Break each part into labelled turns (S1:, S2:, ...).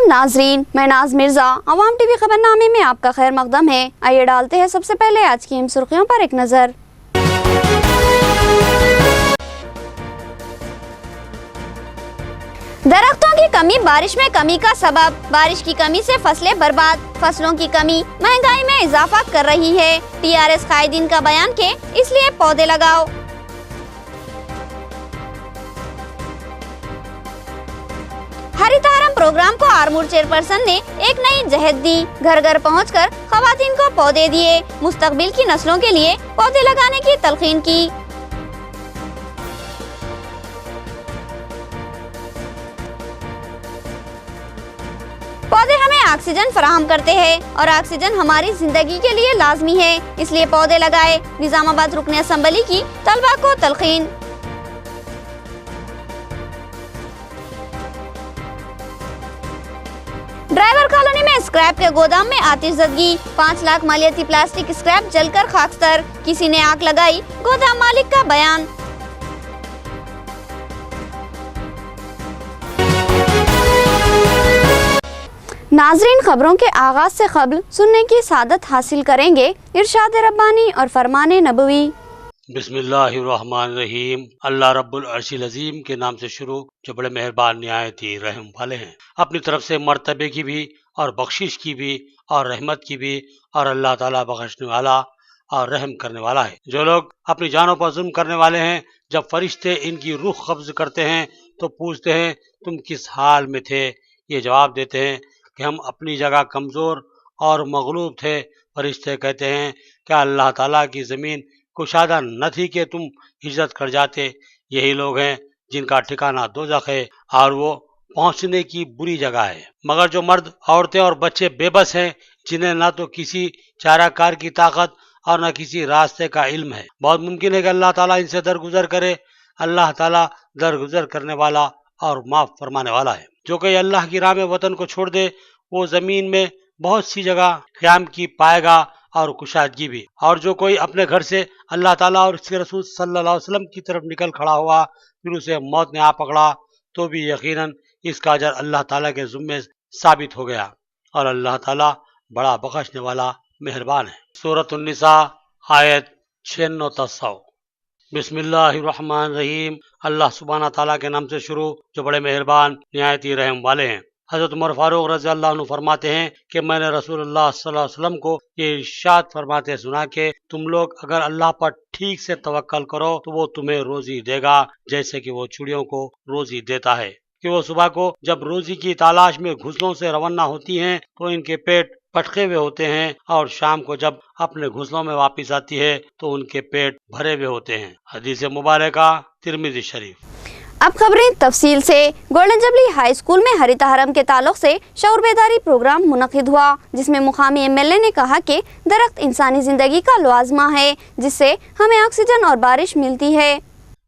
S1: सलाम नाजरीन, मैं नाज मिर्जा अवाम टीवी खबरनामे में आपका खैर मकदम है। आइए डालते हैं सबसे पहले आज की अहम सुर्खियों पर एक नजर। दरख्तों की कमी बारिश में कमी का सबब, बारिश की कमी से फसलें बर्बाद, फसलों की कमी महंगाई में इजाफा कर रही है। टीआरएस कायदीन का बयान के इसलिए पौधे लगाओ। हरितहारम प्रोग्राम को आरमूर चेयरपर्सन ने एक नई जहद दी। घर घर पहुंचकर खवातीन को पौधे दिए, मुस्तकबिल की नस्लों के लिए पौधे लगाने की तलकीन की। पौधे हमें ऑक्सीजन फराहम करते हैं और ऑक्सीजन हमारी जिंदगी के लिए लाजमी है, इसलिए पौधे लगाए। निजामाबाद रुकने असम्बली की तलबा को तलकीन। ड्राइवर कॉलोनी में स्क्रैप के गोदाम में आतिशज़दगी, 5 लाख मालियती प्लास्टिक स्क्रैप जलकर खाकस्तर, किसी ने आग लगाई, गोदाम मालिक का बयान। नाजरीन, खबरों के आगाज से कबल सुनने की सादत हासिल करेंगे इरशाद रब्बानी और फरमाने नबवी।
S2: बिस्मिल्लाहिर्रहमानिर्रहीम। अल्लाह रब्बुल अर्शिल अज़ीम के नाम से शुरू, जो बड़े मेहरबान निहायत ही रहम वाले हैं। अपनी तरफ से मर्तबे की भी और बख्शिश की भी और रहमत की भी, और अल्लाह ताला बख्शने वाला और रहम करने वाला है। जो लोग अपनी जानों पर जुल्म करने वाले हैं, जब फरिश्ते इनकी रूह कब्ज करते हैं तो पूछते हैं तुम किस हाल में थे। ये जवाब देते हैं कि हम अपनी जगह कमज़ोर और मगलूब थे। फरिश्ते कहते हैं क्या अल्लाह ताला की ज़मीन कुशादा न थी कि तुम हिजरत कर जाते। यही लोग हैं जिनका ठिकाना दोज़ख है और वो पहुंचने की बुरी जगह है। मगर जो मर्द, औरतें और बच्चे बेबस हैं, जिन्हें ना तो किसी चाराकार की ताकत और न किसी रास्ते का इल्म है, बहुत मुमकिन है कि अल्लाह ताला इनसे दरगुजर करे। अल्लाह ताला दरगुजर करने वाला और माफ़ फरमाने वाला है। जो कोई अल्लाह की राह में वतन को छोड़ दे, वो ज़मीन में बहुत सी जगह क़याम की पाएगा और कुशादगी भी। और जो कोई अपने घर से अल्लाह ताला और उसके रसूल सल्लल्लाहु अलैहि वसल्लम की तरफ निकल खड़ा हुआ, फिर उसे मौत ने आ पकड़ा, तो भी यकीनन इसका अजर अल्लाह ताला के ज़िम्मे साबित हो गया, और अल्लाह ताला बड़ा बख्शने वाला मेहरबान है। सूरह निसा आयत 96-100। बिस्मिल्लाहिर्रहमानिर्रहीम। अल्लाह सुब्हाना ताला के नाम से शुरू, जो बड़े मेहरबान निहायत ही रहम वाले हैं। हज़रत उमर फारूक रज़ी अल्लाह अन्हु फरमाते हैं कि मैंने रसूलुल्लाह सल्लल्लाहु अलैहि वसल्लम को ये इरशाद फरमाते सुना कि तुम लोग अगर अल्लाह पर ठीक से तवक्कल करो तो वो तुम्हें रोजी देगा, जैसे कि वो चिड़ियों को रोजी देता है। कि वो सुबह को जब रोजी की तलाश में घोंसलों से रवाना होती हैं तो इनके पेट पटके हुए होते हैं, और शाम को जब अपने घोंसलों में वापस आती है तो उनके पेट भरे हुए होते हैं। हदीस मुबारका तिरमिज़ी शरीफ।
S1: अब खबरें तफसील से। गोल्डन जबली हाई स्कूल में हरितहारम के ताल्लुक से शऊर बेदारी प्रोग्राम मुनक़िद हुआ, जिसमें मुकामी एमएलए ने कहा कि दरख्त इंसानी जिंदगी का लवाज़मा है, जिससे हमें ऑक्सीजन और बारिश मिलती है।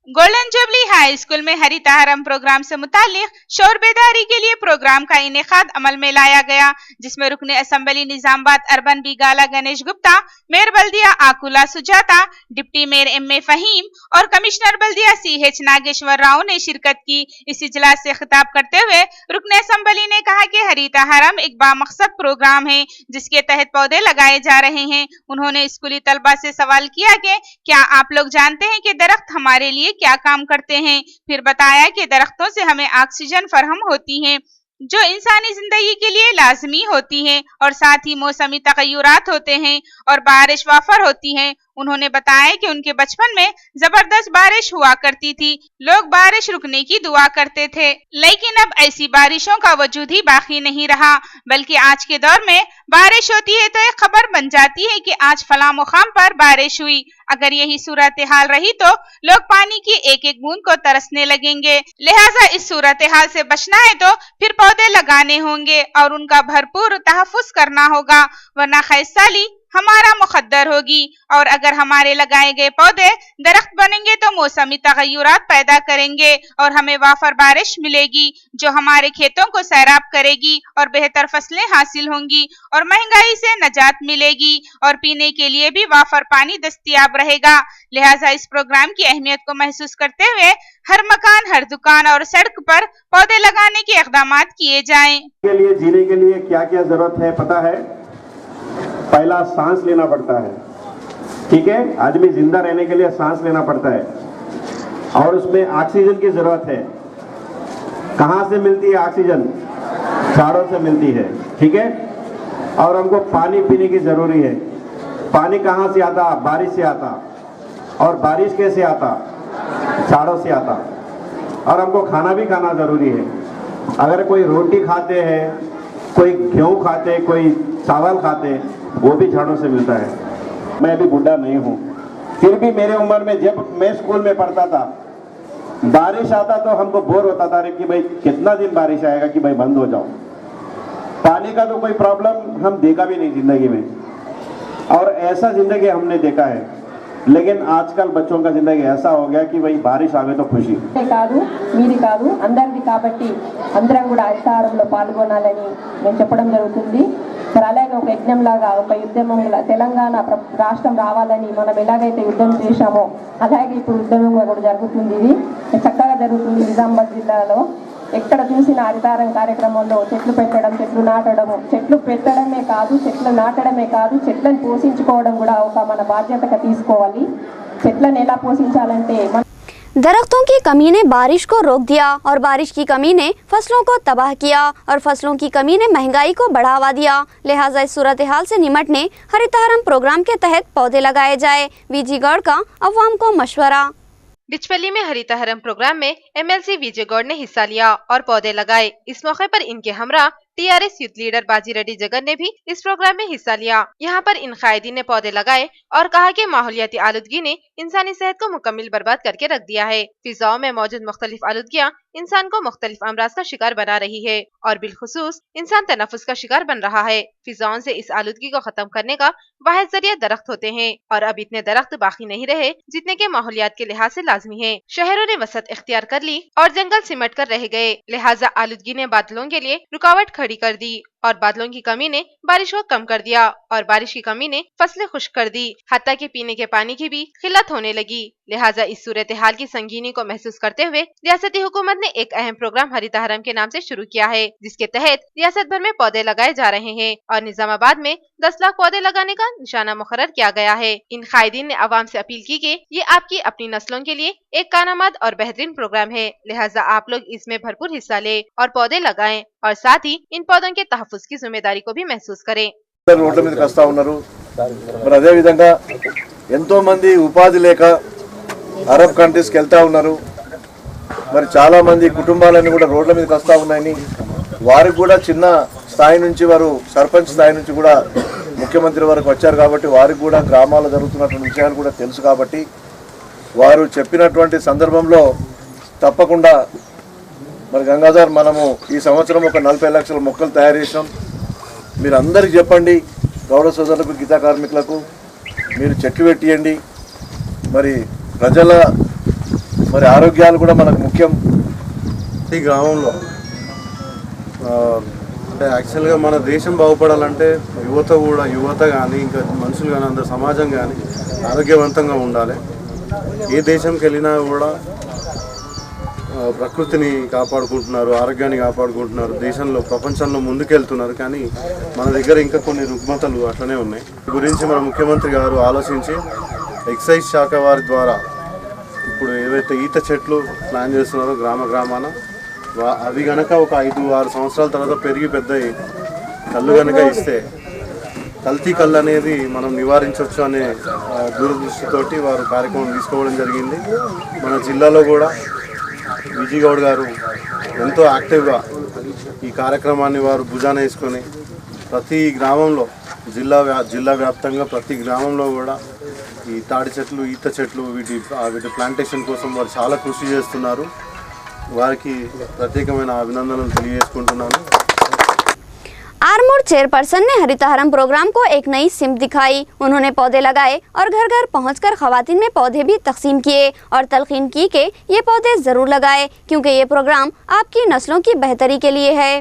S3: गोल्डन जुबली हाई स्कूल में हरितहारम प्रोग्राम से मुतालिक शऊर बेदारी के लिए प्रोग्राम का इनेकाद अमल में लाया गया, जिसमें रुकने assembly Nizamabad urban Bigala Ganesh Gupta, mayor बल्दिया Akula Sujata, deputy mayor M A. Fahim और कमिश्नर बल्दिया C.H. नागेश्वर राव ने शिरकत की। इस इजलास से खिताब करते हुए रुकने असम्बली ने कहा कि हरितहारम एक बामकसद प्रोग्राम है, जिसके तहत पौधे लगाए जा रहे हैं। उन्होंने स्कूली तलबा से सवाल किया कि क्या आप लोग जानते हैं कि दरख्त हमारे लिए क्या काम करते हैं। फिर बताया कि दरख्तों से हमें ऑक्सीजन फराहम होती है, जो इंसानी जिंदगी के लिए लाजमी होती है, और साथ ही मौसमी तगय्युरात होते हैं और बारिश वाफर होती है। उन्होंने बताया कि उनके बचपन में जबरदस्त बारिश हुआ करती थी, लोग बारिश रुकने की दुआ करते थे, लेकिन अब ऐसी बारिशों का वजूद ही बाकी नहीं रहा, बल्कि आज के दौर में बारिश होती है तो एक खबर बन जाती है कि आज फला मुकाम पर बारिश हुई। अगर यही सूरत हाल रही तो लोग पानी की एक एक बूंद को तरसने लगेंगे। लिहाजा इस सूरत हाल से बचना है तो फिर पौधे लगाने होंगे और उनका भरपूर तहफ़्फ़ुज़ करना होगा, वरना खैर साली हमारा मुकद्दर होगी और अगर हमारे लगाए गए पौधे दरख्त बनेंगे तो मौसमी तगय्युरात पैदा करेंगे और हमें वाफर बारिश मिलेगी जो हमारे खेतों को सैराब करेगी और बेहतर फसलें हासिल होंगी और महंगाई से नजात मिलेगी और पीने के लिए भी वाफर पानी दस्तयाब रहेगा। लिहाजा इस प्रोग्राम की अहमियत को महसूस करते हुए हर मकान, हर दुकान और सड़क पर पौधे लगाने के इक़दामात किए जाएं।
S4: के लिए जीने के लिए क्या क्या जरूरत है पता है? पहला सांस लेना पड़ता है, ठीक है? आदमी जिंदा रहने के लिए सांस लेना पड़ता है और उसमें ऑक्सीजन की जरूरत है। कहाँ से मिलती है ऑक्सीजन? झाड़ों से मिलती है, ठीक है? और हमको पानी पीने की जरूरी है। पानी कहाँ से आता? बारिश से आता। और बारिश कैसे आता? झाड़ों से आता। और हमको खाना भी खाना जरूरी है। अगर कोई रोटी खाते हैं, कोई गेहूँ खाते, कोई चावल खाते, वो भी झाड़ों से मिलता है। मैं अभी बूढ़ा नहीं हूँ, फिर भी मेरे उम्र में जब मैं स्कूल में पढ़ता था, बारिश आता तो हमको बोर होता था कि भाई कितना दिन बारिश आएगा कि भाई बंद हो जाओ। पानी का तो कोई प्रॉब्लम हम देखा भी नहीं जिंदगी में, और ऐसा जिंदगी हमने देखा है। लेकिन आजकल बच्चों का जिंदगी ऐसा हो गया कि भाई बारिश आवे तो खुशी
S5: కాదు మీది కాదు అందరిది కాబట్టి అందరం కూడా హరితహారంలో పాల్గొనాలని నేను చెప్పడం జరుగుతుంది. మరి అలాగే ఒక యజ్ఞంలాగా ఒక యుద్ధంలా తెలంగాణ రాష్ట్రం రావాలని మనం ఎలాగైతే యుద్ధం చేశామో అలాగే ఇప్పుడు ఉద్యమంగా కూడా జరుగుతుంది. ఇది చక్కగా జరుగుతుంది. నిజామాబాద్ జిల్లాలో ఎక్కడ చూసిన హరితహారం కార్యక్రమంలో చెట్లు పెట్టడం, చెట్లు నాటడం, చెట్లు పెట్టడమే కాదు చెట్లు నాటడమే కాదు చెట్లను పోషించుకోవడం కూడా ఒక మన బాధ్యతగా తీసుకోవాలి. చెట్లను ఎలా పోషించాలంటే
S1: दरख्तों की कमी ने बारिश को रोक दिया और बारिश की कमी ने फसलों को तबाह किया और फसलों की कमी ने महंगाई को बढ़ावा दिया। लिहाजा इस सूरत हाल से निमटने हरितहारम प्रोग्राम के तहत पौधे लगाए जाए। वीजी गौड़ का अवाम को मशवरा।
S6: डिचपल्ली में हरितहारम प्रोग्राम में एमएलसी विजय गौड़ ने हिस्सा लिया और पौधे लगाए। इस मौके पर इनके हमरा टीआरएस यूथ लीडर बाजी रेड्डी जगन ने भी इस प्रोग्राम में हिस्सा लिया। यहाँ पर इन कायदीन ने पौधे लगाए और कहा कि माहौलियाती आलूदगी ने इंसानी सेहत को मुकम्मल बर्बाद करके रख दिया है। फिजाओं में मौजूद मुख्तलिफ आलूदगियाँ इंसान को मुख्तलिफ अमराज का शिकार बना रही है और बिलखुसूस इंसान तनफुस का शिकार बन रहा है। फिजाओं से इस आलूदगी को खत्म करने का वाहिद जरिया दरख्त होते हैं और अब इतने दरख्त बाकी नहीं रहे जितने के माहौलियात के लिहाज से लाजमी है। शहरों ने वसत इख्तियार कर ली और जंगल सिमट कर रह गए। लिहाजा आलूदगी ने बादलों के लिए रुकावट खड़ी कर दी और बादलों की कमी ने बारिश को कम कर दिया और बारिश की कमी ने फसलें खुश्क कर दी। हत्ता कि पीने के पानी की भी किल्लत होने लगी। लिहाजा इस सूरत हाल की संगीनी को महसूस करते हुए रियासती हुकूमत ने एक अहम प्रोग्राम हरितहारम के नाम से शुरू किया है, जिसके तहत रियासत भर में पौधे लगाए जा रहे हैं और निजामाबाद में 10 लाख पौधे लगाने का निशाना मुकर्रर किया गया है। इन कायदीन ने आवाम से अपील की कि ये आपकी अपनी नस्लों के लिए एक कारआमद और बेहतरीन प्रोग्राम है। लिहाजा आप लोग इसमें भरपूर हिस्सा ले और पौधे लगाएं और साथ ही इन पौधों के तहफ़्फ़ुज़ की जिम्मेदारी को भी महसूस करें।
S7: రోడ్ల మీదకి వస్తూ ఉన్నారు. మరి అదేవిధంగా ఎంతోమంది ఉపాధి లేక అరబ్ కంట్రీస్కి వెళ్తూ ఉన్నారు. మరి చాలామంది కుటుంబాలన్నీ కూడా రోడ్ల మీదకి వస్తూ ఉన్నాయని, వారికి కూడా చిన్న స్థాయి నుంచి వారు సర్పంచ్ స్థాయి నుంచి కూడా ముఖ్యమంత్రి వరకు వచ్చారు కాబట్టి వారికి కూడా గ్రామాల్లో జరుగుతున్నటువంటి విషయాలు కూడా తెలుసు కాబట్టి వారు చెప్పినటువంటి సందర్భంలో తప్పకుండా మరి గంగాధర్ మనము ఈ సంవత్సరం ఒక 40 లక్షల మొక్కలు తయారు చేసాం. మీరు అందరికీ చెప్పండి, గౌడ సోదరులకు, గీతా కార్మికులకు మీరు చెట్లు పెట్టియండి. మరి ప్రజల మరి ఆరోగ్యాలు కూడా మనకు ముఖ్యం.
S8: ఈ గ్రామంలో అంటే యాక్చువల్గా మన దేశం బాగుపడాలంటే యువత కానీ ఇంకా మనుషులు కానీ అందరు సమాజం కానీ ఆరోగ్యవంతంగా ఉండాలి. ఏ దేశంకి వెళ్ళినా కూడా ప్రకృతిని కాపాడుకుంటున్నారు, ఆరోగ్యాన్ని కాపాడుకుంటున్నారు, దేశంలో ప్రపంచంలో ముందుకెళ్తున్నారు. కానీ మన దగ్గర ఇంకా కొన్ని రుగ్మతలు అట్లనే ఉన్నాయి. ఈ గురించి మన ముఖ్యమంత్రి గారు ఆలోచించి ఎక్సైజ్ శాఖ వారి ద్వారా ఇప్పుడు ఏవైతే ఈత చెట్లు ప్లాన్ చేస్తున్నారో గ్రామాన అవి కనుక ఒక 5-6 సంవత్సరాల తర్వాత పెరిగి పెద్ద కళ్ళు కనుక ఇస్తే కల్తీ కళ్ళు అనేది మనం నివారించవచ్చు అనే దూరదృష్టితోటి వారు కార్యక్రమం తీసుకోవడం జరిగింది. మన జిల్లాలో కూడా విజయ్ గౌడ్ గారు ఎంతో యాక్టివ్గా ఈ కార్యక్రమాన్ని వారు భుజాన వేసుకొని ప్రతి గ్రామంలో జిల్లా వ్యాప్తంగా ప్రతి గ్రామంలో కూడా ఈ తాడి చెట్లు, ఈత చెట్లు వీటి ప్లాంటేషన్ కోసం వారు చాలా కృషి చేస్తున్నారు. వారికి ప్రత్యేకమైన అభినందనలు తెలియజేసుకుంటున్నాను.
S1: आरमोर चेयरपर्सन ने हरितहारम प्रोग्राम को एक नई सिमत दिखाई। उन्होंने पौधे लगाए और घर घर पहुंचकर खवातीन में पौधे भी तकसीम किए और तलकीन की कि ये पौधे जरूर लगाए क्योंकि ये प्रोग्राम आपकी नस्लों की बेहतरी के लिए है।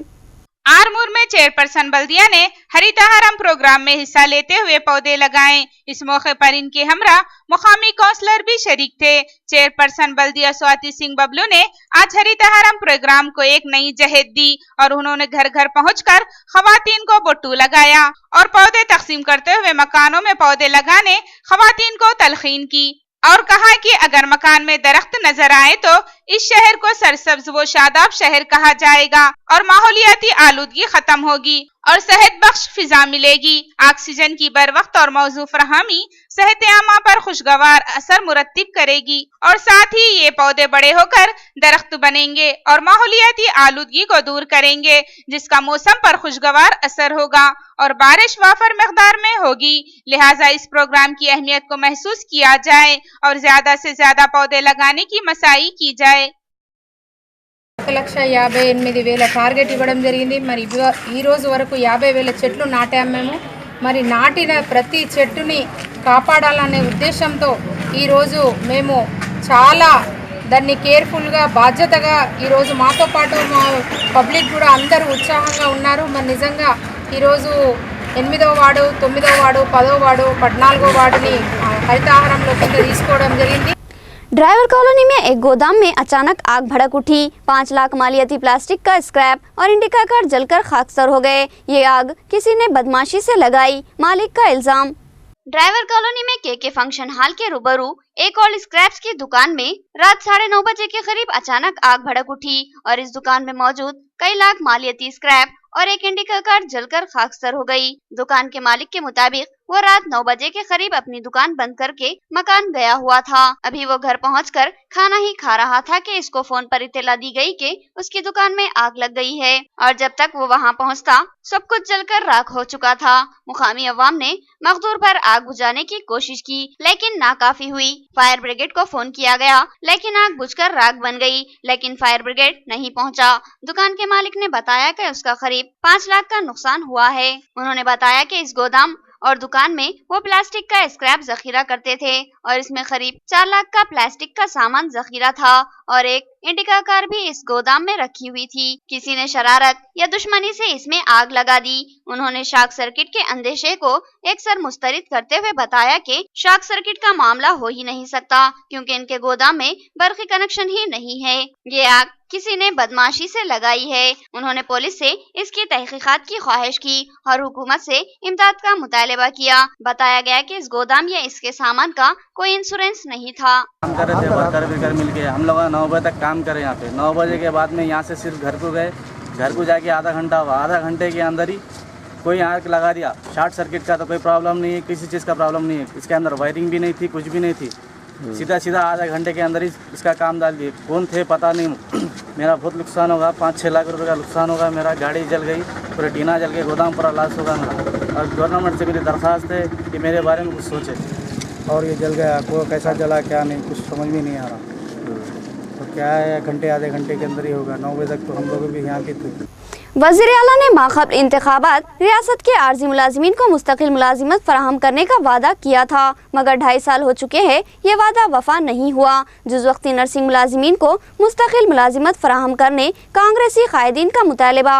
S3: आरमूर में चेयरपर्सन बल्दिया ने हरितहारम प्रोग्राम में हिस्सा लेते हुए पौधे लगाए। इस मौके पर इनके हमरा मुकामी काउंसलर भी शरीक थे। चेयरपर्सन बल्दिया स्वाति सिंह बबलू ने आज हरितहारम प्रोग्राम को एक नई जहद दी और उन्होंने घर घर पहुंचकर खवातीन को बोट्टू लगाया और पौधे तकसीम करते हुए मकानों में पौधे लगाने खवातीन को तलकीन की और कहा कि अगर मकान में दरख्त नजर आए तो इस शहर को सरसब्ज व शादाब शहर कहा जाएगा और माहौलियाती आलूदगी खत्म होगी और सेहत बख्श फिजा मिलेगी। ऑक्सीजन की बर वक्त और मौजू फरहमी सेहत आमा पर खुशगवार असर मुरत्तिब करेगी और साथ ही ये पौधे बड़े होकर दरख्त बनेंगे और माहौलियाती आलूदगी को दूर करेंगे, जिसका मौसम पर खुशगवार असर होगा और बारिश वाफर मकदार में होगी। लिहाजा इस प्रोग्राम की अहमियत को महसूस किया जाए और ज्यादा से ज्यादा पौधे लगाने की मसाई की जाए।
S9: 1,58,000 టార్గెట్ ఇవ్వడం జరిగింది। మరి ఈ రోజు వరకు 50,000 చెట్లు నాటాము మేము। మరి నాటిన ప్రతి చెట్టుని కాపాడాలనే ఉద్దేశంతో ఈ రోజు మేము చాలా దాన్ని కేర్ఫుల్గా బాధ్యతగా ఈ రోజు మాతో పాటు మా పబ్లిక్ కూడా అందరూ ఉత్సాహంగా ఉన్నారు। మరి నిజంగా ఈ రోజు 8వ వార్డు 9వ వార్డు 10వ వార్డు 14వ వార్డుని హరితహారంలో కింద తీసుకోవడం జరిగింది।
S1: ड्राइवर कॉलोनी में एक गोदाम में अचानक आग भड़क उठी। 5 लाख मालियती प्लास्टिक का स्क्रैप और इंडिका कार्ड जलकर खाकसर हो गए। ये आग किसी ने बदमाशी से लगाई, मालिक का इल्जाम। ड्राइवर कॉलोनी में के फंक्शन हॉल के रूबरू एक और स्क्रैप्स की दुकान में रात 9:30 बजे के करीब अचानक आग भड़क उठी और इस दुकान में मौजूद कई लाख मालियती स्क्रैप और एक इंडिका कार्ड जलकर खाकसर हो गई। दुकान के मालिक के मुताबिक वो रात 9 बजे के करीब अपनी दुकान बंद करके मकान गया हुआ था। अभी वो घर पहुंचकर खाना ही खा रहा था कि इसको फोन पर इत्तला दी गई कि उसकी दुकान में आग लग गई है और जब तक वो वहां पहुंचता सब कुछ जलकर राख हो चुका था। मुकामी अवाम ने मखदूर पर आग बुझाने की कोशिश की लेकिन नाकाफी हुई। फायर ब्रिगेड को फोन किया गया लेकिन आग बुझकर राख बन गई, लेकिन फायर ब्रिगेड नहीं पहुंचा। दुकान के मालिक ने बताया कि उसका करीब 5 लाख का नुकसान हुआ है। उन्होंने बताया कि इस गोदाम और दुकान में वो प्लास्टिक का स्क्रैप जखीरा करते थे और इसमें करीब 4 लाख का प्लास्टिक का सामान जखीरा था और एक इंडिका कार भी इस गोदाम में रखी हुई थी। किसी ने शरारत या दुश्मनी से इसमें आग लगा दी। उन्होंने शॉर्ट सर्किट के अंदेशे को एक सर मुस्तरिद करते हुए बताया कि शॉर्ट सर्किट का मामला हो ही नहीं सकता क्योंकि इनके गोदाम में बर्फी कनेक्शन ही नहीं है। ये आग किसी ने बदमाशी से लगाई है। उन्होंने पुलिस से इसकी तहकीकात की ख्वाहिश की और हुकूमत से इमदाद का मुतालबा किया। बताया गया कि इस गोदाम या इसके सामान का कोई इंश्योरेंस नहीं था।
S10: काम कर रहे थे, वर्कर मिलके हम लोग 9 बजे तक काम करे यहाँ पे। 9 बजे के बाद में यहाँ से सिर्फ घर को गए, घर को जाके आधा घंटा हुआ, आधा घंटे के अंदर ही कोई आग लगा दिया। शॉर्ट सर्किट का तो कोई प्रॉब्लम नहीं है, किसी चीज़ का प्रॉब्लम नहीं है, इसके अंदर वायरिंग भी नहीं थी, कुछ भी नहीं थी। सीधा आधा घंटे के अंदर ही इसका काम डाल दिए। कौन थे पता नहीं। मेरा बहुत नुकसान होगा, 5-6 लाख रुपए का नुकसान होगा। मेरा गाड़ी जल गई, पूरा टीना जल गई, गोदाम पूरा लॉस होगा मेरा। और गवर्नमेंट से मेरी दरख्वास्त है कि मेरे बारे में कुछ सोचे।
S11: और ये जल गया, को कैसा जला क्या नहीं कुछ समझ में नहीं आ रहा। तो क्या है, घंटे आधे घंटे के अंदर ही होगा। 9 बजे तक तो हम लोग भी यहाँ की थे।
S1: वज़ीर आला ने माक़बल इंतखाबात रियासत के आर्जी मुलाजिमीन को मुस्तकिल मुलाजिमत फराहम करने का वादा किया था, मगर 2.5 साल हो चुके हैं ये वादा वफा नहीं हुआ। जुज़ वक्ती नर्सिंग मुलाजिमीन को मुस्तकिल मुलाजिमत फराहम करने कांग्रेसी कायदीन का मुतालबा।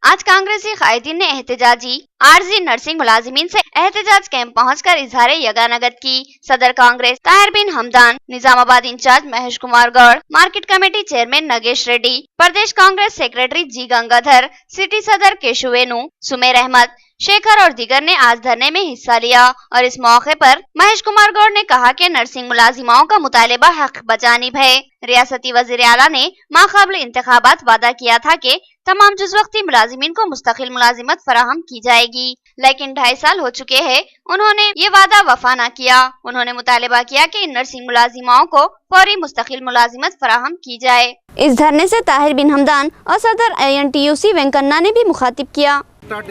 S1: आज कांग्रेसी कायदीन ने एहतजाजी आर्जी नर्सिंग मुलाजिमीन से एहतजाज कैंप पहुंचकर इजहार यगानगत की। सदर Congress Tahir bin Hamdan, Nizamabad incharge Mahesh Kumar Goud, market committee chairman Nagesh Reddy, Pradesh Congress secretary G Gangadhar, city सदर केशुवेनु, सुमेर अहमद, शेखर और दीगर ने आज धरने में हिस्सा लिया और इस मौके पर महेश कुमार गौड़ ने कहा कि नर्सिंग मुलाजिमाओं का मुतालबा हक बजानिब है। रियासती वज़ीर आला ने माक़बल इंतखाबात वादा किया था कि तमाम जुज़ वक्ती मुलाजिमीन को मुस्तकिल मुलाजिमत फराहम की जाएगी, लेकिन 2.5 साल हो चुके हैं उन्होंने ये वादा वफा न किया। उन्होंने मुतालबा किया कि इन नर्सिंग मुलाजिमाओं को फौरी मुस्तकिल मुलाजिमत फराहम की जाए। इस धरने से ताहिर बिन हमदान और सदर ANTUC वेंकन्ना ने भी मुखातिब किया।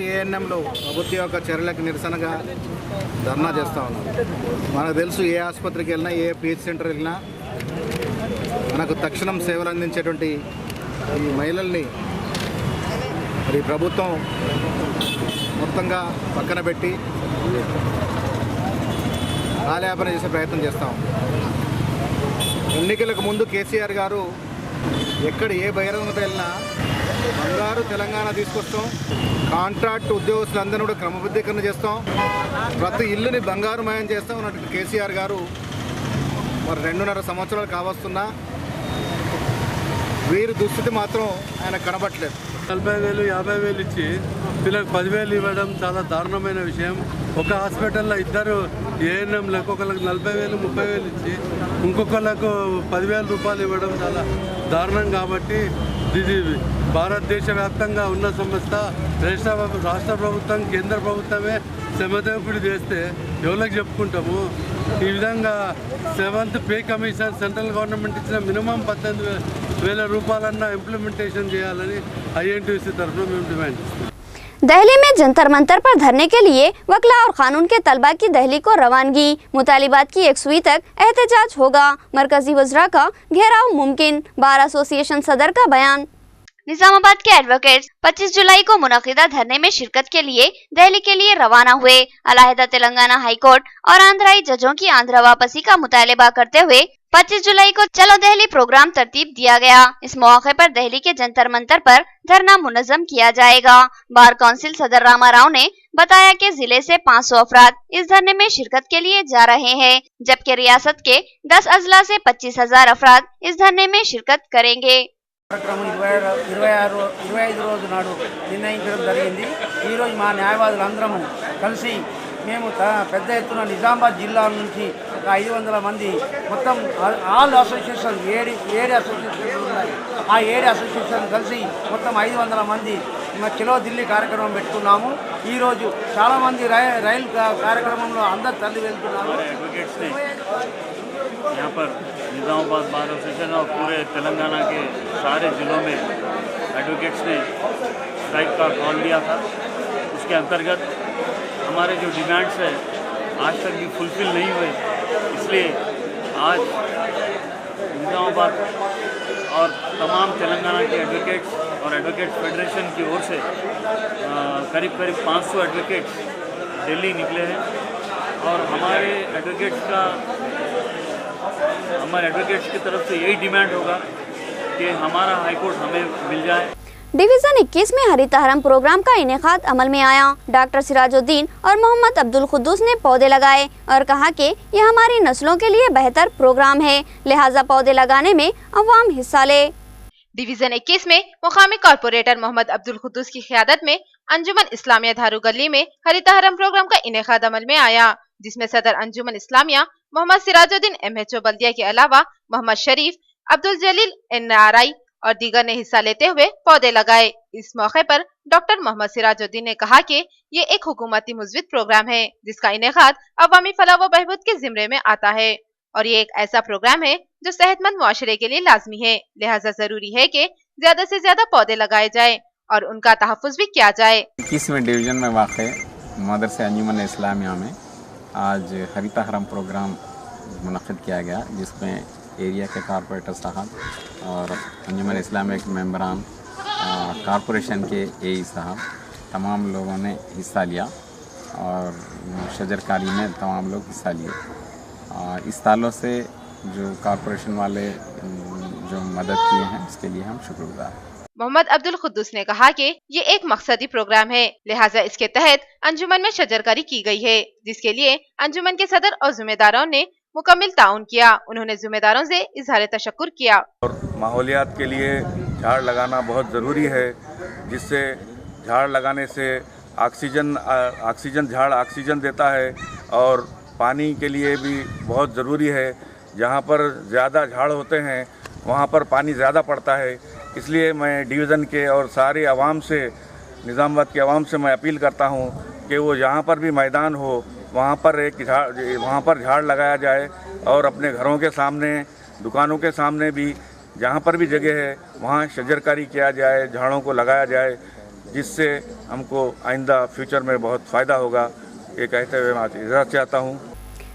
S11: ఏఎన్ఎంలో ప్రభుత్వ యొక్క చర్యలకు నిరసనగా ధర్నా చేస్తూ ఉన్నారు। మనకు తెలుసు ఏ ఆసుపత్రికి వెళ్ళినా ఏ పిహెచ్ సెంటర్ వెళ్ళినా మనకు తక్షణం సేవలు అందించేటువంటి ఈ మహిళల్ని మరి ప్రభుత్వం మొత్తంగా పక్కన పెట్టి కాలయాపన చేసే ప్రయత్నం చేస్తాం. ఎన్నికలకు ముందు కేసీఆర్ గారు ఎక్కడ ఏ బహిరంగత వెళ్ళినా బంగారు తెలంగాణ తీసుకొస్తాం, కాంట్రాక్ట్ ఉద్యోగస్తులందరినీ కూడా క్రమబద్ధీకరణ చేస్తాం, ప్రతి ఇల్లుని బంగారుమయం చేస్తాం అన్నట్టు కేసీఆర్ గారు మరి 2.5 సంవత్సరాలు కావస్తున్నా వీరి దుస్థితి మాత్రం ఆయన కనబట్టలేదు.
S12: 40,000 50,000 ఇచ్చి పిల్లలకు 10,000 ఇవ్వడం చాలా దారుణమైన విషయం. ఒక హాస్పిటల్లో 2 ఏఎన్ఎంలకు ఒకళ్ళకి 40,000 30,000 ఇచ్చి ఇంకొకళ్ళకు 10,000 రూపాయలు ఇవ్వడం చాలా దారుణం. కాబట్టి ఇది భారతదేశ వ్యాప్తంగా ఉన్న సంస్థ. రాష్ట్ర ప్రభుత్వం కేంద్ర ప్రభుత్వమే శ్రమదోపిడి చేస్తే ఎవరికి చెప్పుకుంటాము? ఈ విధంగా 7th pay commission central government ఇచ్చిన మినిమం 18,000 రూపాయలన్నా ఇంప్లిమెంటేషన్ చేయాలని INTUC తరఫున మేము డిమాండ్ చేస్తాం.
S1: दहली में जंतर मंतर पर धरने के लिए वकला और कानून के तलबा की दहली को रवानगी, मुतालिबात की 1 सुई तक एहतजाज होगा, मरकजी वज़रा का घेराव मुमकिन, बार एसोसिएशन सदर का बयान। निजामाबाद के एडवोकेट्स 25 जुलाई को मुनक़िदा धरने में शिरकत के लिए दिल्ली के लिए रवाना हुए। अलहदा तेलंगाना हाई कोर्ट और आंध्राई जजों की आंध्र वापसी का मुतालबा करते हुए 25 जुलाई को चलो दिल्ली प्रोग्राम तरतीब दिया गया। इस मौके पर दिल्ली के जंतर मंतर पर धरना मुनज़्ज़म किया जाएगा। बार काउंसिल सदर रामा राव ने बताया कि जिले से 500 अफराद इस धरने में शिरकत के लिए जा रहे हैं, जबकि रियासत के 10 अजला से 25,000 अफराद इस धरने में शिरकत करेंगे।
S11: కార్యక్రమం 25 రోజు నాడు నిర్ణయించడం జరిగింది. ఈరోజు మా న్యాయవాదులందరము కలిసి మేము పెద్ద ఎత్తున నిజామాబాద్ జిల్లా నుంచి ఒక 500 మంది మొత్తం ఆల్ అసోసియేషన్ 7 అసోసియేషన్లు ఉన్నాయి. ఆ 7 అసోసియేషన్ కలిసి మొత్తం 500 మంది చలో ఢిల్లీ కార్యక్రమం పెట్టుకున్నాము. ఈరోజు చాలామంది రైలు కార్యక్రమంలో అందరు తల్లి వెళ్తున్నారు.
S13: यहाँ पर निज़ामाबाद बार एसोसिएशन और पूरे तेलंगाना के सारे ज़िलों में एडवोकेट्स ने स्ट्राइक का कॉल दिया था. उसके अंतर्गत हमारे जो डिमांड्स है आज तक भी फुलफिल नहीं हुए, इसलिए आज निज़ामाबाद और तमाम तेलंगाना के एडवोकेट्स और एडवोकेट्स फेडरेशन की ओर से करीब 500 एडवोकेट्स दिल्ली निकले हैं. और हमारे एडवोकेट्स की तरफ से यही डिमांड होगा कि हमारा हाई कोर्ट हमें मिल जाए.
S1: डिवीज़न 21 में हरितहरम प्रोग्राम का इनेकाद अमल में आया। डॉक्टर सिराजुद्दीन और मोहम्मद अब्दुल खुद्दूस ने पौधे लगाए और कहा कि यह हमारी नस्लों के लिए बेहतर प्रोग्राम है, लिहाजा पौधे लगाने में अवाम हिस्सा ले।
S6: डिवीजन 21 में मुकामी कॉर्पोरेटर मोहम्मद अब्दुल खुद्दूस की क़ियादत में अंजुमन इस्लामिया धारू गली में हरितहरम प्रोग्राम का इनेकाद अमल में आया, जिसमें सदर अंजुमन इस्लामिया मोहम्मद सिराजुद्दीन MHO बल्दिया के अलावा मोहम्मद शरीफ, अब्दुल जलील NRI और दीगर ने हिस्सा लेते हुए पौधे लगाए। इस मौके पर डॉक्टर मोहम्मद सिराजुद्दीन ने कहा कि ये एक हुकूमती मुज़वित प्रोग्राम है जिसका इनेकाद अवामी फलाह व बहबूद के ज़िम्मे में आता है और ये एक ऐसा प्रोग्राम है जो सेहतमंद मुआशरे के लिए लाजमी है, लिहाजा जरूरी है कि ज्यादा से ज्यादा पौधे लगाए जाए और उनका तहफ़्फ़ुज़ भी किया जाए।
S14: 21वें डिवीज़न में वाक़े मदरसे अंजुमन इस्लामिया में आज हरितहरम प्रोग्राम मुनक़्क़िद किया गया, जिसमें एरिया के कॉर्पोरेटर साहब और अंजुमन इस्लामिया के मेंबरान, कॉर्पोरेशन के AE साहब, तमाम लोगों ने हिस्सा लिया और शजरकारी में तमाम लोग हिस्सा लिए। इस ताल्लुक़ से जो कॉर्पोरेशन वाले जो मदद किए हैं उसके लिए हम शुक्रगुज़ार हैं।
S6: मोहम्मद अब्दुल खुद्दूस ने कहा कि ये एक मकसदी प्रोग्राम है, लिहाजा इसके तहत अंजुमन में शजरकारी की गई है, जिसके लिए अंजुमन के सदर और जिम्मेदारों ने मुकम्मल ताउन किया। उन्होंने जिम्मेदारों से इज़हार तशक्कुर किया।
S7: और माहौलियात के लिए झाड़ लगाना बहुत ज़रूरी है, जिससे झाड़ लगाने से झाड़ ऑक्सीजन देता है और पानी के लिए भी बहुत ज़रूरी है। जहाँ पर ज़्यादा झाड़ होते हैं वहाँ पर पानी ज़्यादा पड़ता है, इसलिए मैं डिवीज़न के और सारे आवाम से, निज़ामाबाद के आवाम से मैं अपील करता हूँ कि वो जहाँ पर भी मैदान हो वहाँ पर झाड़ लगाया जाए और अपने घरों के सामने, दुकानों के सामने भी जहाँ पर भी जगह है वहाँ शजरकारी किया जाए, झाड़ों को लगाया जाए, जिससे हमको आइंदा फ्यूचर में बहुत फ़ायदा होगा। ये कहते हुए मैं इजाज़त चाहता हूँ।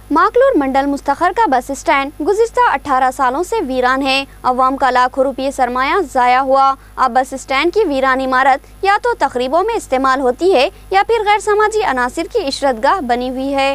S1: माकलूर मंडल मुस्तखर का बस स्टैंड गुज़िश्ता 18 सालों से वीरान है। अवाम का लाखों रुपये सरमाया ज़ाया हुआ। अब बस स्टैंड की वीरान इमारत या तो तकरीबों में इस्तेमाल होती है या फिर गैर समाजी अनासिर की इशरतगाह बनी हुई है।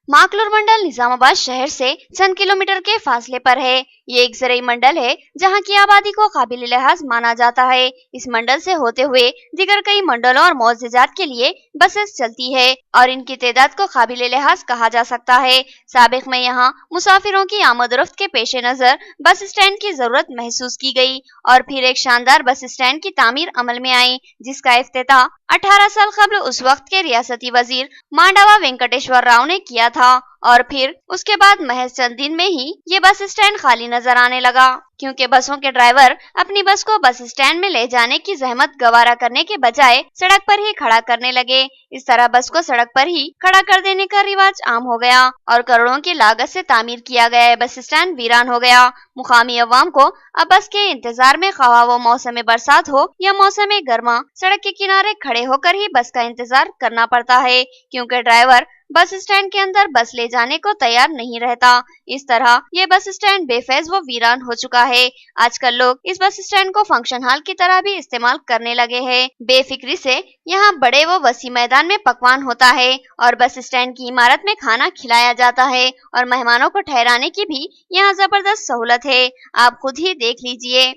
S1: माकलूर मंडल निजामाबाद शहर से चंद किलोमीटर के फासले पर है। ये एक ज़रई मंडल है जहाँ की आबादी को काबिल लिहाज माना जाता है। इस मंडल से होते हुए दीगर कई मंडलों और मौज़ेज़ात के लिए बसेस चलती है और इनकी तादाद को काबिल लिहाज कहा जा सकता है। साबिक में यहाँ मुसाफिरों की आमद-रफ्त के पेश नज़र बस स्टैंड की जरूरत महसूस की गई और फिर एक शानदार बस स्टैंड की तामीर अमल में आई, जिसका इफ्तिताह 18 साल कबल उस वक्त के रियासती वजीर मांडवा वेंकटेश्वर राव ने किया था और फिर उसके बाद महज चंद दिन में ही ये बस स्टैंड खाली नजर आने लगा, क्योंकि बसों के ड्राइवर अपनी बस को बस स्टैंड में ले जाने की जहमत गवारा करने के बजाय सड़क पर ही खड़ा करने लगे। इस तरह बस को सड़क पर ही खड़ा कर देने का रिवाज आम हो गया और करोड़ों की लागत से तामीर किया गया बस स्टैंड वीरान हो गया। मुकामी अवाम को अब बस के इंतजार में ख्वाह वो मौसम बरसात हो या मौसम गर्मा सड़क के किनारे खड़े होकर ही बस का इंतजार करना पड़ता है, क्योंकि ड्राइवर बस स्टैंड के अंदर बस ले जाने को तैयार नहीं रहता। इस तरह ये बस स्टैंड बेफैज व वीरान हो चुका है। आजकल लोग इस बस स्टैंड को फंक्शन हॉल की तरह भी इस्तेमाल करने लगे हैं। बेफिक्री से यहाँ बड़े व वसी मैदान में पकवान होता है और बस स्टैंड की इमारत में खाना खिलाया जाता है और मेहमानों को ठहराने की भी यहाँ जबरदस्त सहूलत है। आप खुद ही देख लीजिए।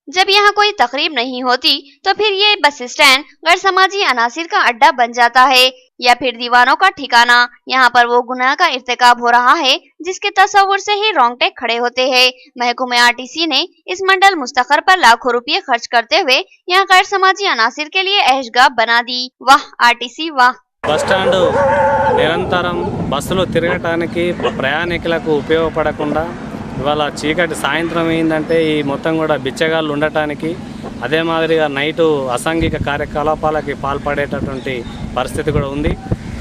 S1: जब यहाँ कोई तकरीब नहीं होती तो फिर ये बस स्टैंड गैर समाजी अनासिर का अड्डा बन जाता है या फिर दीवानों का ठिकाना। यहाँ पर वो गुनाह का इर्तिकाब हो रहा है जिसके तस्वुर से ही रोंगटे खड़े होते हैं। महकूमे आरटीसी ने इस मंडल मुस्तखर पर लाखों रुपये खर्च करते हुए यहाँ गैर समाजी अनासिर के लिए ऐशगाह बना दी। वाह आरटीसी वाह।
S15: బస్ స్టాండ్ నిరంతరం బస్సులు తిరగటానికి ప్రయాణికులకు ఉపయోగపడకుండా ఇవాళ చీకటి సాయంత్రం అయిందంటే ఈ మొత్తం కూడా బిచ్చగాళ్ళు ఉండటానికి అదే మాదిరిగా నైటు అసాంఘిక కార్యకలాపాలకి పాల్పడేటటువంటి పరిస్థితి కూడా ఉంది।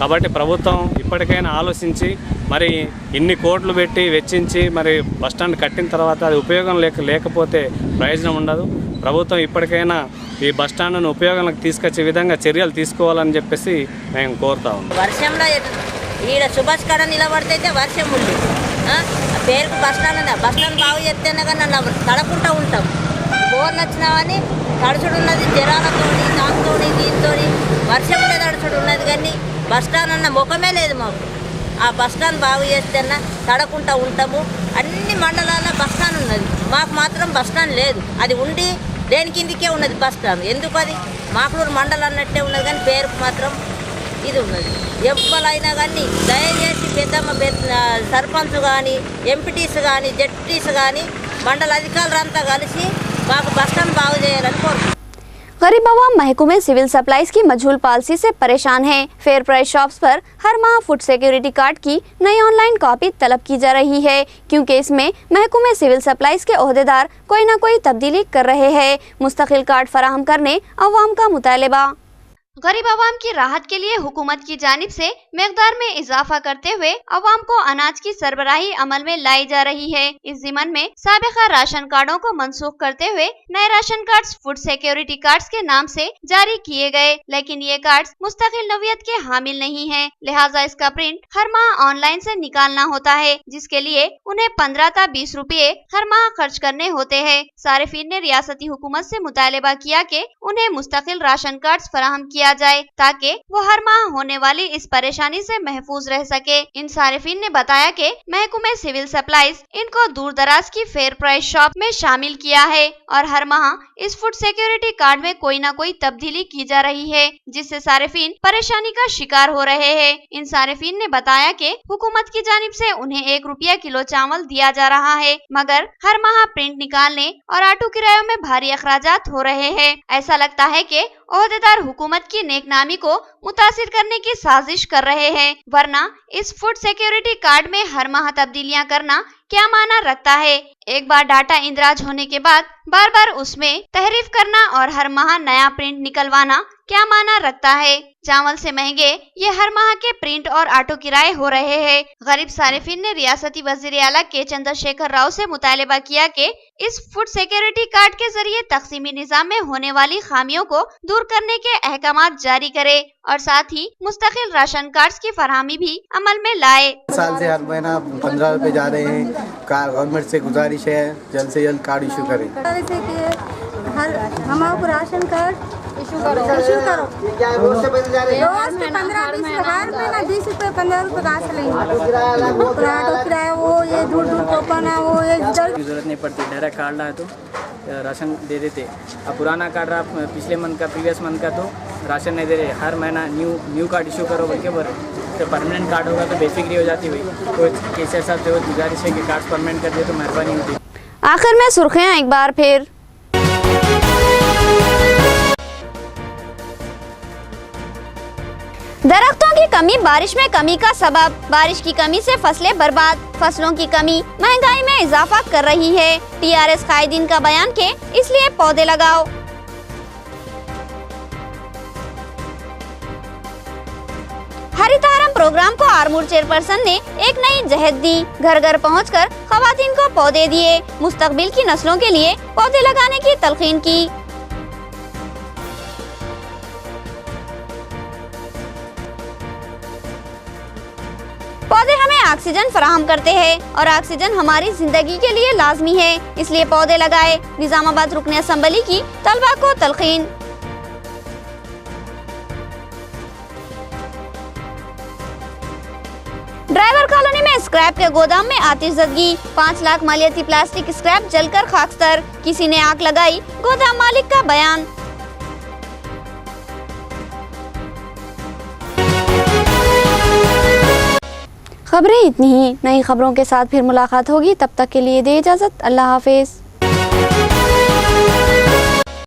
S15: కాబట్టి ప్రభుత్వం ఇప్పటికైనా ఆలోచించి మరి ఇన్ని కోట్లు పెట్టి వెచ్చించి మరి బస్ స్టాండ్ కట్టిన తర్వాత అది ఉపయోగం లేకపోతే ప్రయోజనం ఉండదు। ప్రభుత్వం ఇప్పటికైనా ఈ బస్ స్టాండ్ను ఉపయోగంలోకి తీసుకొచ్చే విధంగా చర్యలు తీసుకోవాలని చెప్పేసి మేము కోరుతా ఉన్నాం।
S16: వర్షంలో ఈడ సుభాష్ కాడ నిలబడితే వర్షం ఉంది, పేరుకు బస్ స్టాండ్ బాగు చేస్తేనే కానీ నన్ను తడకుండా ఉంటాం। బోర్లు వచ్చినామని తడుచుడు ఉన్నది, జరాలతో దాంతో దీంతో వర్షం మీద తడుచుడు ఉన్నది, కానీ బస్ స్టాండ్ అన్న ముఖమే లేదు మాకు। ఆ బస్ స్టాండ్ బాగు చేస్తేనే తడకుండా ఉంటాము। అన్ని మండలాల్లో బస్ స్టాండ్ ఉన్నది, మాకు మాత్రం బస్ స్టాండ్ లేదు। అది ఉండి దేని కిందికే ఉన్నది బస్ స్టాండ్, ఎందుకు అది మాకలూరు మండలం అన్నట్టే ఉన్నది, కానీ పేరుకు మాత్రం ఇది ఉన్నది। ఎవరైనా కానీ దయచేసి సర్పంచ్ కానీ ఎంపీటీస్ కానీ జెడ్పీటీస్ కానీ మండల అధికారులంతా కలిసి మాకు బస్ స్టాండ్ బాగు చేయాలని కోరుతున్నాం।
S1: गरीब आवाम महकमे सिविल सप्लाईज की मजहूल पॉलिसी से परेशान है। फेयर प्राइस शॉप्स पर हर माह फूड सिक्योरिटी कार्ड की नई ऑनलाइन कॉपी तलब की जा रही है, क्योंकि इसमें महकमे सिविल सप्लाईज के ओहदेदार कोई न कोई तब्दीली कर रहे हैं। मुस्तकिल कार्ड फराहम करने अवाम का मुतालबा। गरीब आवाम की राहत के लिए हुकूमत की जानिब से मकदार में इजाफा करते हुए अवाम को अनाज की सरबराही अमल में लाई जा रही है। इस ज़िमन में साबिका राशन कार्डों को मनसूख करते हुए नए ration cards food security cards के नाम से जारी किए गए, लेकिन ये कार्ड्स मुस्तकिल नौयत के हामिल नहीं है, लिहाजा इसका प्रिंट हर माह ऑनलाइन से निकालना होता है, जिसके लिए उन्हें 15 ता 20 रुपये हर माह खर्च करने होते हैं। सारिफीन ने रियासती हुकूमत से मुतालबा किया कि उन्हें मुस्तकिल राशन कार्ड्स फराहम किया जाए ताकि वो हर माह होने वाली इस परेशानी से महफूज रह सके। इन सारिफीन ने बताया कि महकमे सिविल सप्लाईज इनको दूर दराज की फेयर प्राइस शॉप में शामिल किया है और हर माह इस फूड सिक्योरिटी कार्ड में कोई न कोई तब्दीली की जा रही है, जिससे सारिफीन परेशानी का शिकार हो रहे हैं। इन सारिफीन ने बताया कि हुकूमत की जानिब से उन्हें 1 रुपया किलो चावल दिया जा रहा है, मगर हर माह प्रिंट निकालने और ऑटो किरायों में भारी अखराजात हो रहे हैं। ऐसा लगता है कि ओहदेदार हुकूमत की नेकनामी को मुतासिर करने की साजिश कर रहे हैं, वरना इस फूड सिक्योरिटी कार्ड में हर माह तब्दीलियां करना क्या माना रखता है। एक बार डाटा इंदराज होने के बाद बार बार उसमें तहरीफ करना और हर माह नया प्रिंट निकलवाना क्या माना रखता है। चावल से महंगे ये हर माह के प्रिंट और ऑटो किराए हो रहे हैं। गरीब सारिफिन ने रियासती वजीर आला के चंद्रशेखर राव से मुतालबा किया कि इस फूड सिक्योरिटी कार्ड के जरिए तकसीमी निजाम में होने वाली खामियों को दूर करने के अहकामात जारी करे और साथ ही मुस्तकिल राशन कार्ड्स की फरहमी भी अमल में लाए।
S17: साल से हर महीना 15 रुपए जा रहे हैं। गवर्नमेंट से गुजारिश है जल्द से जल्द कार्ड इशू करें।
S18: हमारे राशन कार्ड इशू करो। रोज के 15-20 हर महीना 20 रुपए 15 रुपए कहाँ से लेंगे। किराया वो ये दूर कोपन है वो ये
S10: जरूरत नहीं पड़ती। डायरेक्ट कार्ड लाए तो राशन दे देते। अब पुराना कार्ड रहा पिछले मंथ का प्रीवियस मंथ का तो राशन नहीं दे रहे। हर महीना न्यू कार्ड इशू करो बोल के बोल। तो परमानेंट कार्ड होगा तो बेफिक्री हो जाती हुई। तो कैसे साहब जो गुजारिश है कि कार्ड परमानेंट कर दे तो मेहरबानी होती।
S1: आखिर में सुर्खियां एक बार फिर। दरख्तों की कमी बारिश में कमी का सबब। बारिश की कमी से फसलें बर्बाद। फसलों की कमी महंगाई में इजाफा कर रही है। टीआरएस कायदीन का बयान के इसलिए पौधे लगाओ। हरितहारम प्रोग्राम को आरमूर चेयरपर्सन ने एक नई जहद दी। घर घर पहुंचकर खवातीन को पौधे दिए। मुस्तकबिल की नस्लों के लिए पौधे लगाने की तलकीन की। पौधे हमें ऑक्सीजन फराहम करते हैं और ऑक्सीजन हमारी जिंदगी के लिए लाजमी है, इसलिए पौधे लगाए। निजामाबाद रुकने असम्बली की तलबा को तलकीन। ड्राइवर कॉलोनी में स्क्रैप के गोदाम में आतिशज़दगी। 5 लाख मालियती प्लास्टिक स्क्रैप जलकर खाकस्तर। किसी ने आग लगाई, गोदाम मालिक का बयान। खबरें इतनी ही। नई खबरों के साथ फिर मुलाकात होगी, तब तक के लिए दे इजाजत। अल्लाह हाफिज।